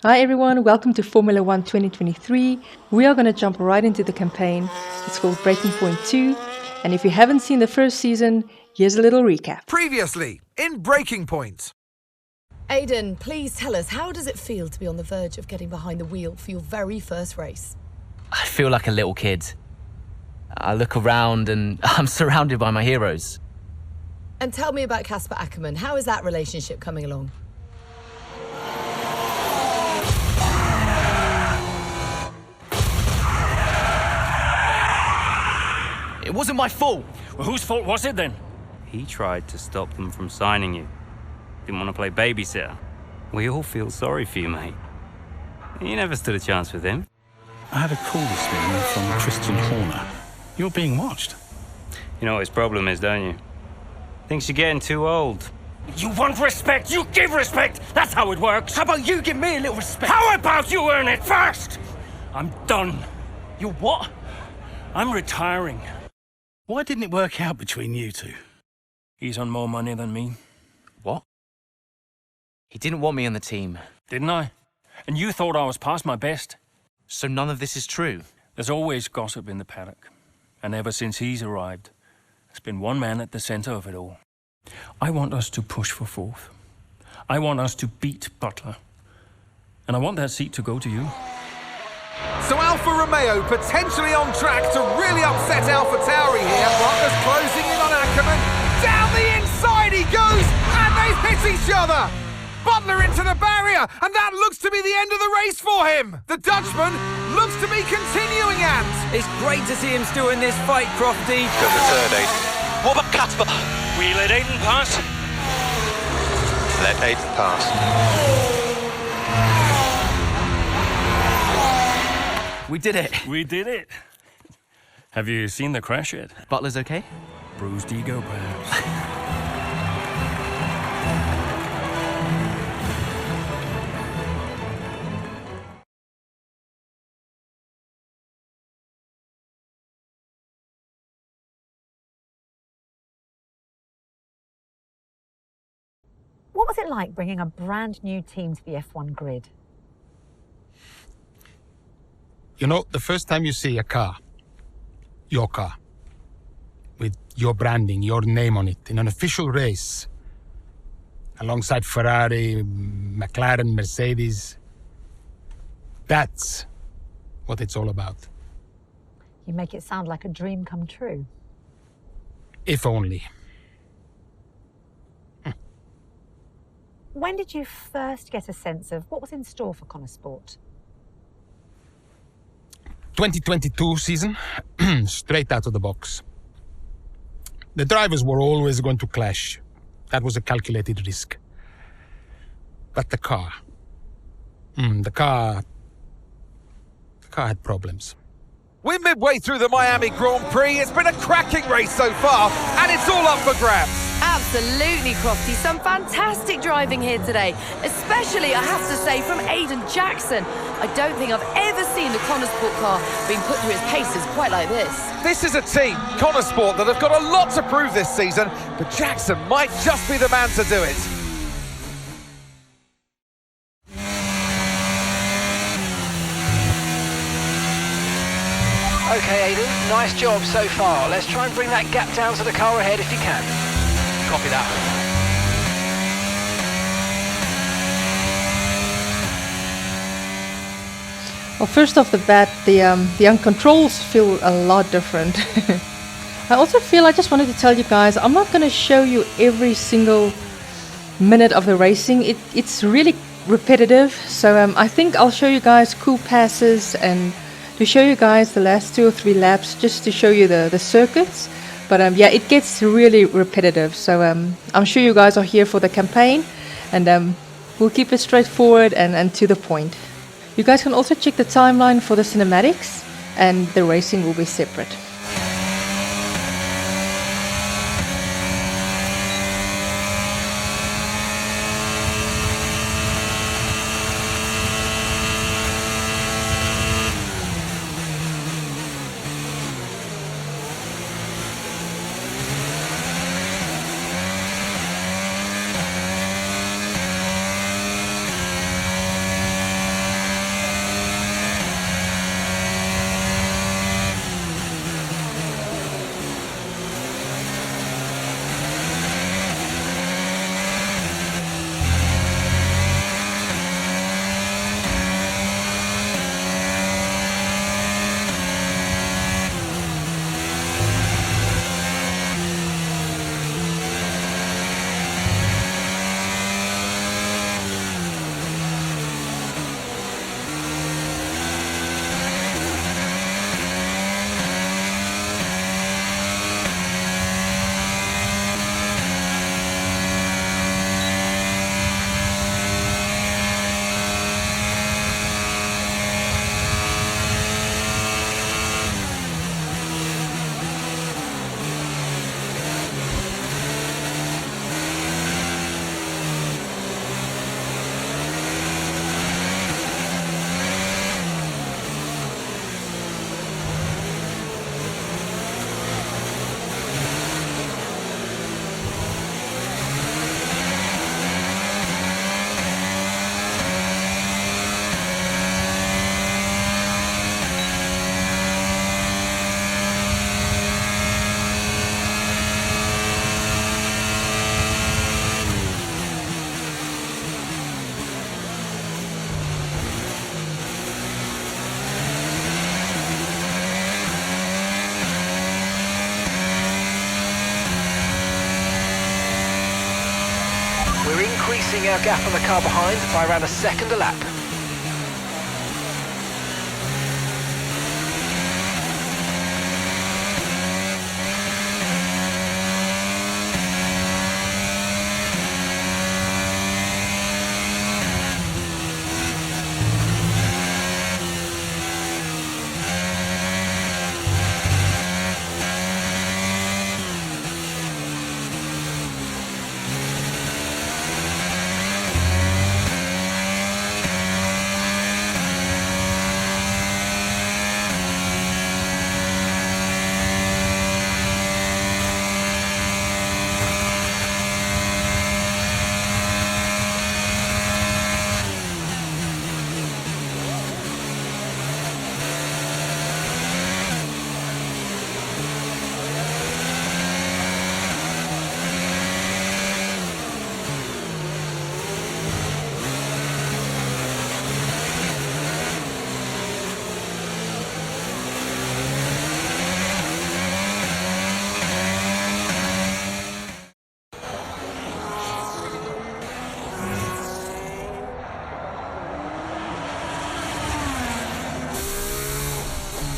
Hi everyone, welcome to Formula One 2023. We are going to jump right into the campaign. It's called Breaking Point 2. And if you haven't seen the first season, here's a little recap. Previously, in Breaking Point. Aiden, please tell us, how does it feel to be on the verge of getting behind the wheel for your very first race? I feel like a little kid. I look around and I'm surrounded by my heroes. And tell me about Casper Ackerman. How is that relationship coming along? It wasn't my fault. Well, whose fault was it then? He tried to stop them from signing you. Didn't want to play babysitter. We all feel sorry for you, mate. You never stood a chance with him. I had a call this morning from Christian Horner. You're being watched. You know what his problem is, don't you? Thinks you're getting too old. You want respect, you give respect! That's how it works! How about you give me a little respect? How about you earn it first? I'm done. You what? I'm retiring. Why didn't it work out between you two? He's on more money than me, What? He didn't want me on the team. didn't I? And you thought I was past my best? So none of this is true. There's always gossip in the paddock. And ever since he's arrived, there's been one man at the center of it all. I want us to push for fourth. I want us to beat Butler. And I want that seat to go to you. So Alfa Romeo potentially on track to really upset AlphaTauri here. Butler's closing in on Ackerman. Down the inside he goes, and they've hit each other. Butler into the barrier, and that looks to be the end of the race for him. The Dutchman looks to be continuing and... It's great to see him still in this fight, Crofty. Go to third, Aiden. What about Casper? We let Aiden pass. Let Aiden pass. We did it. We did it. Have you seen the crash yet? Butler's okay? Bruised ego, perhaps. What was it like bringing a brand new team to the F1 grid? You know, the first time you see a car, your car, with your branding, your name on it, in an official race, alongside Ferrari, McLaren, Mercedes, that's what it's all about. You make it sound like a dream come true. If only. When did you first get a sense of what was in store for Connor Sport? 2022 season, straight out of the box. The drivers were always going to clash. That was a calculated risk. But the car had problems. We're midway through the Miami Grand Prix. It's been a cracking race so far, and it's all up for grabs. Absolutely, Crofty. Some fantastic driving here today, especially, I have to say, from Aiden Jackson. I don't think I've ever seen the Connor Sport car being put through its paces quite like this. This is a team, Connor Sport, that have got a lot to prove this season, but Jackson might just be the man to do it. Okay, Aiden, nice job so far. Let's try and bring that gap down to the car ahead if you can. Copy that. Well, first off the bat, the controls feel a lot different. I also feel I just wanted to tell you guys, I'm not going to show you every single minute of the racing. It's really repetitive, so I think I'll show you guys cool passes and to show you guys the last 2 or 3 laps, just to show you the circuits. But yeah, it gets really repetitive, so I'm sure you guys are here for the campaign, and we'll keep it straightforward and to the point. You guys can also check the timeline for the cinematics, and the racing will be separate. increasing our gap on the car behind by around a second a lap.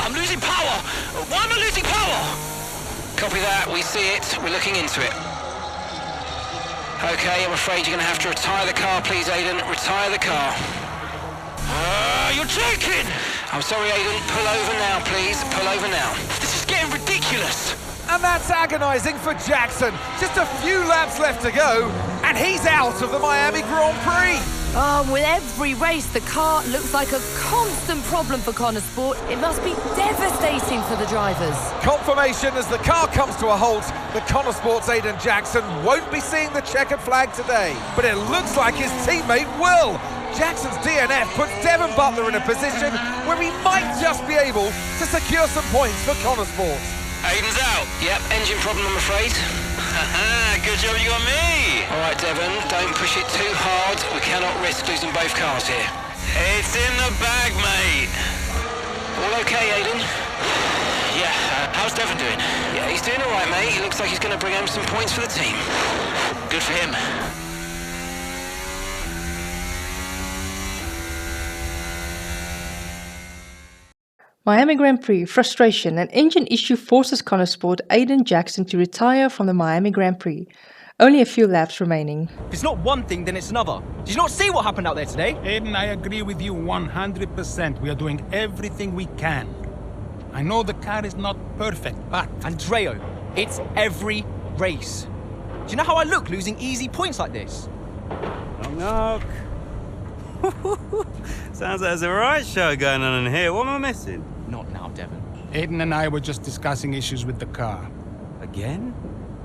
I'm losing power! Why am I losing power? Copy that, we see it, we're looking into it. Okay, I'm afraid you're going to have to retire the car, please, Aiden. Retire the car. You're joking! I'm sorry, Aiden. Pull over now, please. Pull over now. This is getting ridiculous. And that's agonising for Jackson. Just a few laps left to go, and he's out of the Miami Grand Prix. Oh, with every race, the car looks like a constant problem for Connor Sport. It must be devastating for the drivers. Confirmation as the car comes to a halt. The Connor Sport's Aiden Jackson won't be seeing the checkered flag today, but it looks like his teammate will. Jackson's DNF puts Devon Butler in a position where he might just be able to secure some points for Connor Sport. Aiden's out. Yep, engine problem, I'm afraid. Good job you got me! All right, Devon, don't push it too hard. We cannot risk losing both cars here. It's in the bag, mate. All okay, Aiden? Yeah, how's Devon doing? Yeah, he's doing all right, mate. He looks like he's going to bring home some points for the team. Good for him. Miami Grand Prix, frustration, an engine issue forces Connor Sport Aiden Jackson to retire from the Miami Grand Prix. Only a few laps remaining. If it's not one thing, then it's another. Did you not see what happened out there today? Aiden, I agree with you 100%. We are doing everything we can. I know the car is not perfect, but... Andreo, it's every race. Do you know how I look losing easy points like this? Knock, knock. Sounds like there's a right show going on in here. What am I missing? Not now, Devon. Aiden and I were just discussing issues with the car. Again?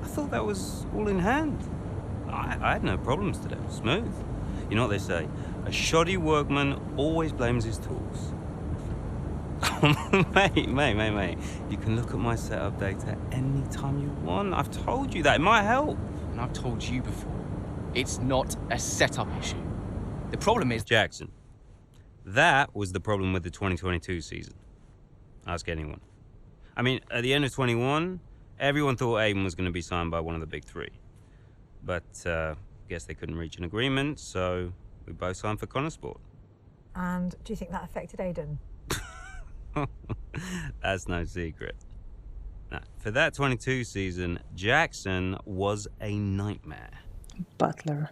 I thought that was all in hand. I had no problems today. Smooth. You know what they say? A shoddy workman always blames his tools. mate. You can look at my setup data anytime you want. I've told you that. It might help. And I've told you before. It's not a setup issue. The problem is... Jackson. That was the problem with the 2022 season. Ask anyone. I mean, at the end of 21, everyone thought Aiden was going to be signed by one of the big three. But, guess they couldn't reach an agreement, so we both signed for Connor Sport. And do you think that affected Aiden? That's no secret. Now, for that 22 season, Jackson was a nightmare. Butler.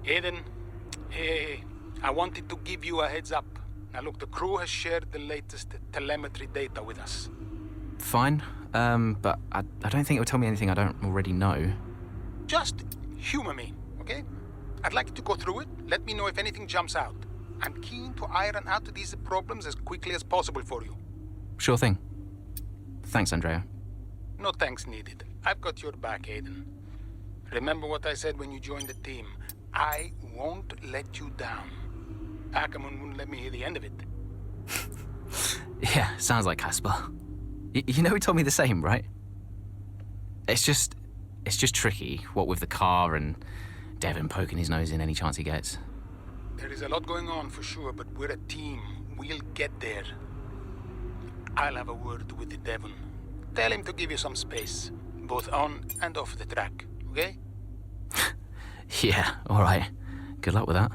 Aiden, hey, I wanted to give you a heads up. Now look, the crew has shared the latest telemetry data with us. Fine, but I don't think it'll tell me anything I don't already know. Just humor me, okay? I'd like you to go through it. Let me know if anything jumps out. I'm keen to iron out these problems as quickly as possible for you. Sure thing. Thanks, Andrea. No thanks needed. I've got your back, Aiden. Remember what I said when you joined the team. I won't let you down. Ackerman wouldn't let me hear the end of it. Yeah, sounds like Casper. You know he told me the same, right? It's just tricky, what with the car and Devon poking his nose in any chance he gets. There is a lot going on for sure, but we're a team. We'll get there. I'll have a word with Devon. Tell him to give you some space, both on and off the track, okay? Yeah, alright. Good luck with that.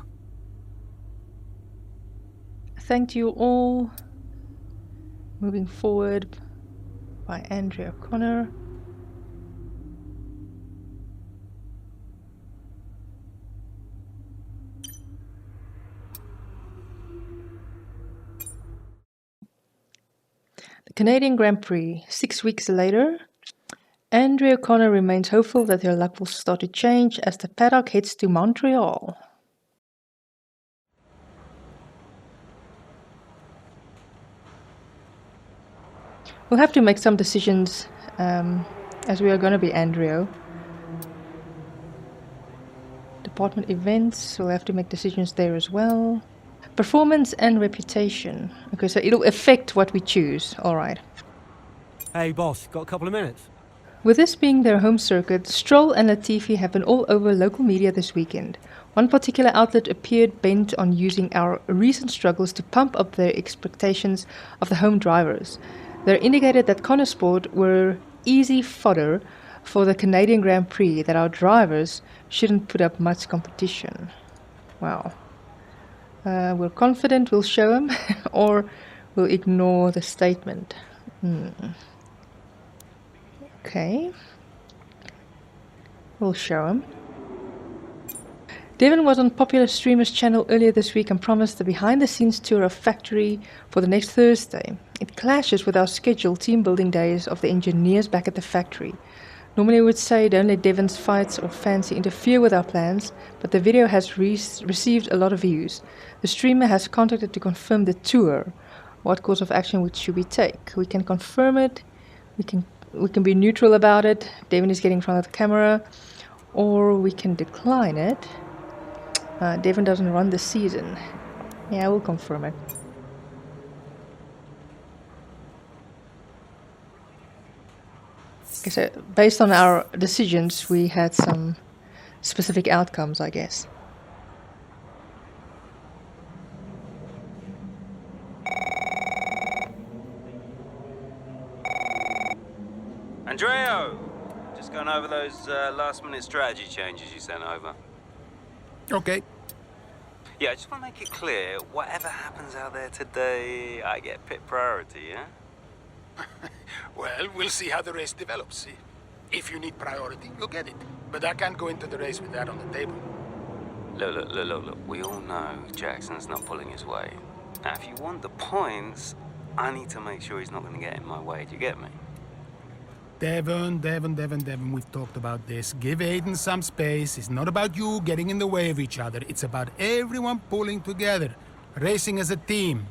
Thank you all. Moving forward by Andrea O'Connor. The Canadian Grand Prix. 6 weeks later, Andrea O'Connor remains hopeful that her luck will start to change as the paddock heads to Montreal. We'll have to make some decisions as we are going to be Andrea. Department events, we'll have to make decisions there as well. Performance and reputation. Okay, so it'll affect what we choose. All right. Hey, boss, got a couple of minutes? With this being their home circuit, Stroll and Latifi have been all over local media this weekend. One particular outlet appeared bent on using our recent struggles to pump up their expectations of the home drivers. They indicated that Connosport were easy fodder for the Canadian Grand Prix, that our drivers shouldn't put up much competition. Wow. We're confident we'll show them, or we'll ignore the statement. Okay. We'll show them. Devon was on Popular Streamer's channel earlier this week and promised a behind-the-scenes tour of factory for the next Thursday. It clashes with our scheduled team-building days of the engineers back at the factory. Normally I would say don't let Devon's fights or fancy interfere with our plans, but the video has received a lot of views. The streamer has contacted to confirm the tour. What course of action should we take? We can confirm it, we can be neutral about it, Devon is getting in front of the camera, or we can decline it. Devon doesn't run the season. Yeah, we'll confirm it. Okay, so based on our decisions, we had some specific outcomes, I guess. Andreo! Just going over those last-minute strategy changes you sent over. Okay. Yeah, I just want to make it clear, whatever happens out there today, I get pit priority, yeah? Well, we'll see how the race develops. If you need priority, you'll get it. But I can't go into the race with that on the table. Look. We all know Jackson's not pulling his weight. Now, if you want the points, I need to make sure he's not going to get in my way. Do you get me? Devon, we've talked about this. Give Aiden some space. It's not about you getting in the way of each other. It's about everyone pulling together, racing as a team.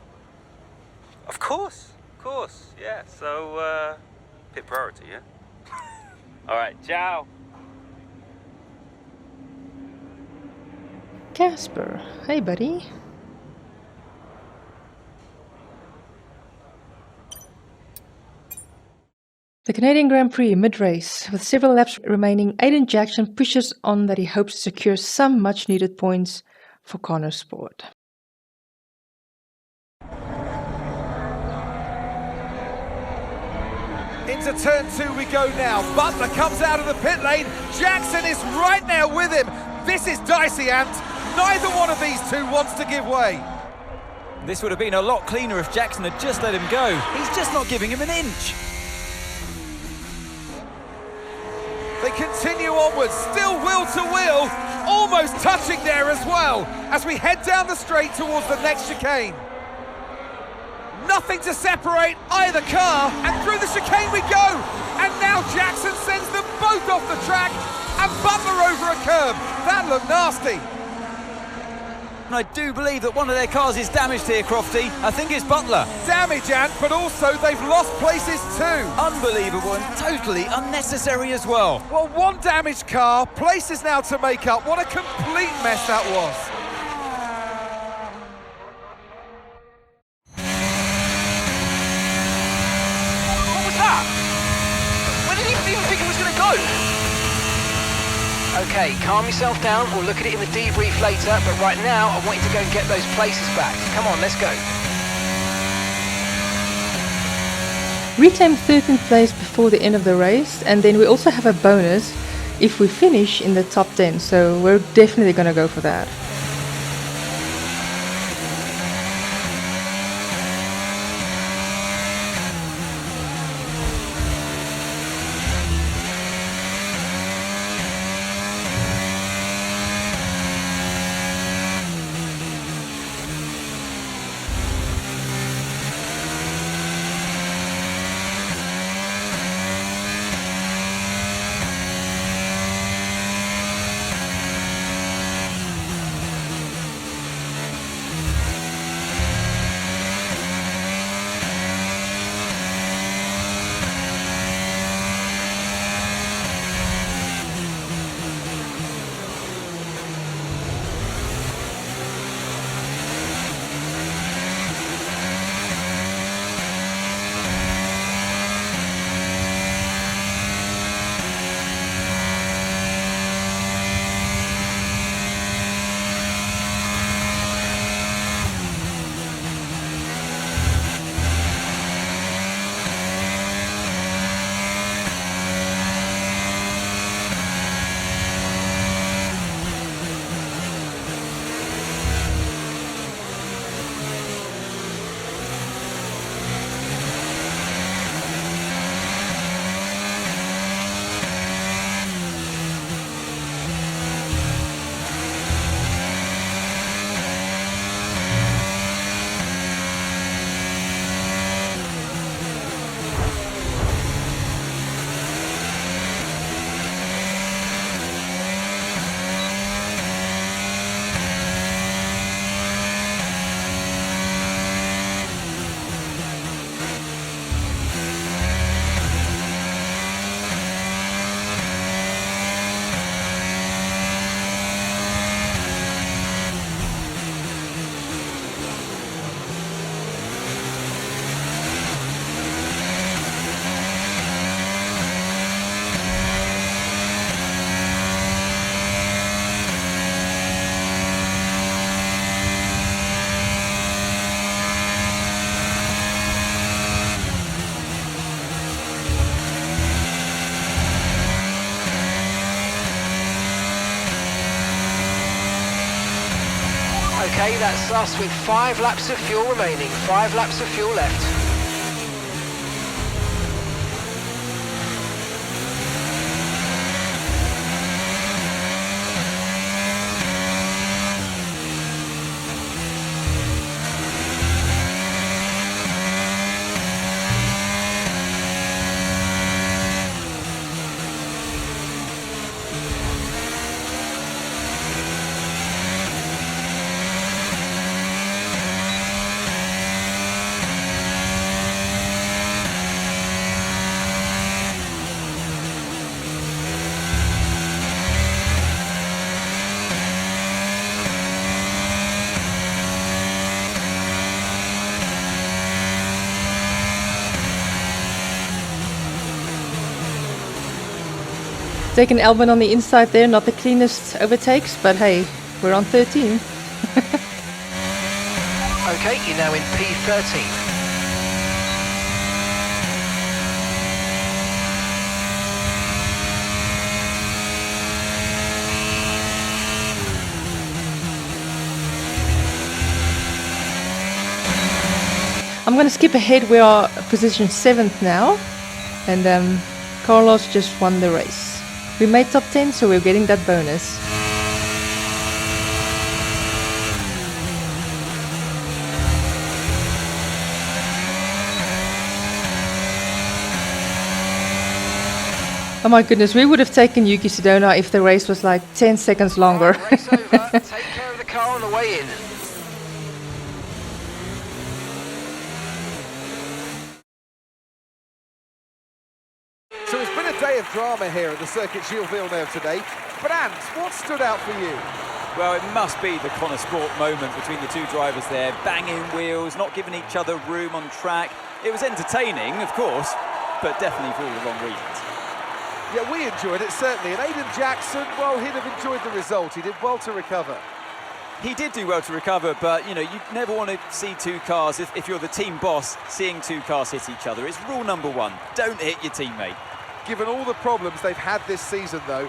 Of course, yeah. So, pit priority, yeah? All right, ciao. Casper, hey buddy. The Canadian Grand Prix mid-race, with several laps remaining, Aiden Jackson pushes on that he hopes to secure some much-needed points for Connosport. Into turn 2 we go now. Butler comes out of the pit lane. Jackson is right now with him. This is dicey, Ant. Neither one of these two wants to give way. This would have been a lot cleaner if Jackson had just let him go. He's just not giving him an inch. They continue onwards, still wheel to wheel, almost touching there as well, as we head down the straight towards the next chicane. Nothing to separate either car, and through the chicane we go! And now Jackson sends them both off the track, and Butler over a curb. That looked nasty. And I do believe that one of their cars is damaged here, Crofty. I think it's Butler. Damage, Ant, but also they've lost places too. Unbelievable and totally unnecessary as well. Well, one damaged car, places now to make up. What a complete mess that was. What was that? Where did he even think he was going to go? Okay, calm yourself down. We'll look at it in the debrief later, but right now I want you to go and get those places back. Come on, let's go. Reclaim 13th place before the end of the race, and then we also have a bonus if we finish in the top 10, so we're definitely going to go for that. Okay, that's us with 5 laps of fuel remaining. 5 laps of fuel left. Taking Albon on the inside there, not the cleanest overtakes, but hey, we're on 13. Okay, you're now in P13. I'm going to skip ahead. We are position 7th now, and Carlos just won the race. We made top 10, so we're getting that bonus. Oh my goodness, we would have taken Yuki Tsunoda if the race was like 10 seconds longer. Race over. Take care of the car on the way in. So it's been a day of drama here at the Circuit Gilles Villeneuve today. But Ants, what stood out for you? Well, it must be the Connor Sport moment between the two drivers there. Banging wheels, not giving each other room on track. It was entertaining, of course, but definitely for all the wrong reasons. Yeah, we enjoyed it, certainly. And Aiden Jackson, well, he'd have enjoyed the result. He did well to recover. He did do well to recover, but, you know, you never want to see two cars, if you're the team boss, seeing two cars hit each other. It's rule number one, don't hit your teammate. Given all the problems they've had this season, though,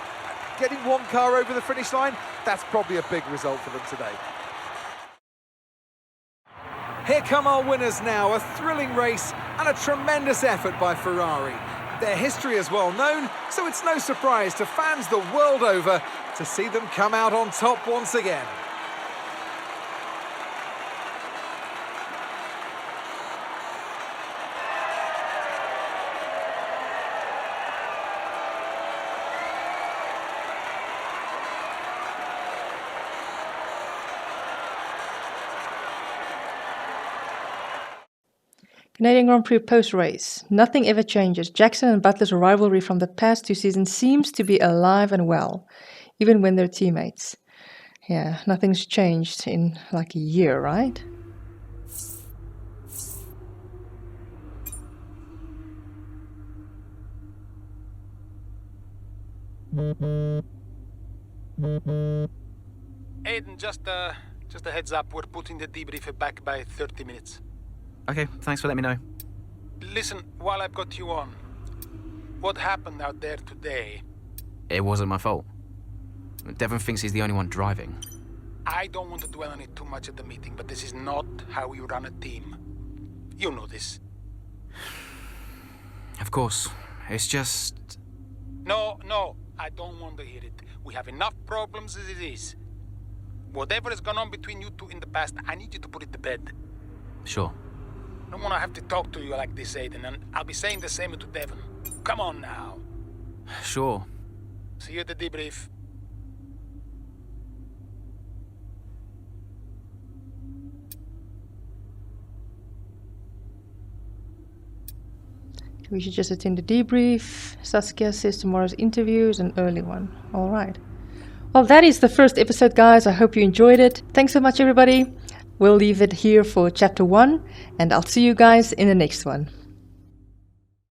getting one car over the finish line, that's probably a big result for them today. Here come our winners now, a thrilling race and a tremendous effort by Ferrari. Their history is well known, so it's no surprise to fans the world over to see them come out on top once again. Canadian Grand Prix post-race. Nothing ever changes. Jackson and Butler's rivalry from the past 2 seasons seems to be alive and well, even when they're teammates. Yeah, nothing's changed in like a year, right? Aiden, just a heads up. We're putting the debrief back by 30 minutes. Okay, thanks for letting me know. Listen, while I've got you on, what happened out there today? It wasn't my fault. Devon thinks he's the only one driving. I don't want to dwell on it too much at the meeting, but this is not how we run a team. You know this. Of course. It's just... No, I don't want to hear it. We have enough problems as it is. Whatever has gone on between you two in the past, I need you to put it to bed. Sure. I don't want to have to talk to you like this, Aiden, and I'll be saying the same to Devon. Come on now. Sure. See you at the debrief. We should just attend the debrief. Saskia says tomorrow's interview is an early one. All right. Well, that is the first episode, guys. I hope you enjoyed it. Thanks so much, everybody. We'll leave it here for chapter 1, and I'll see you guys in the next one.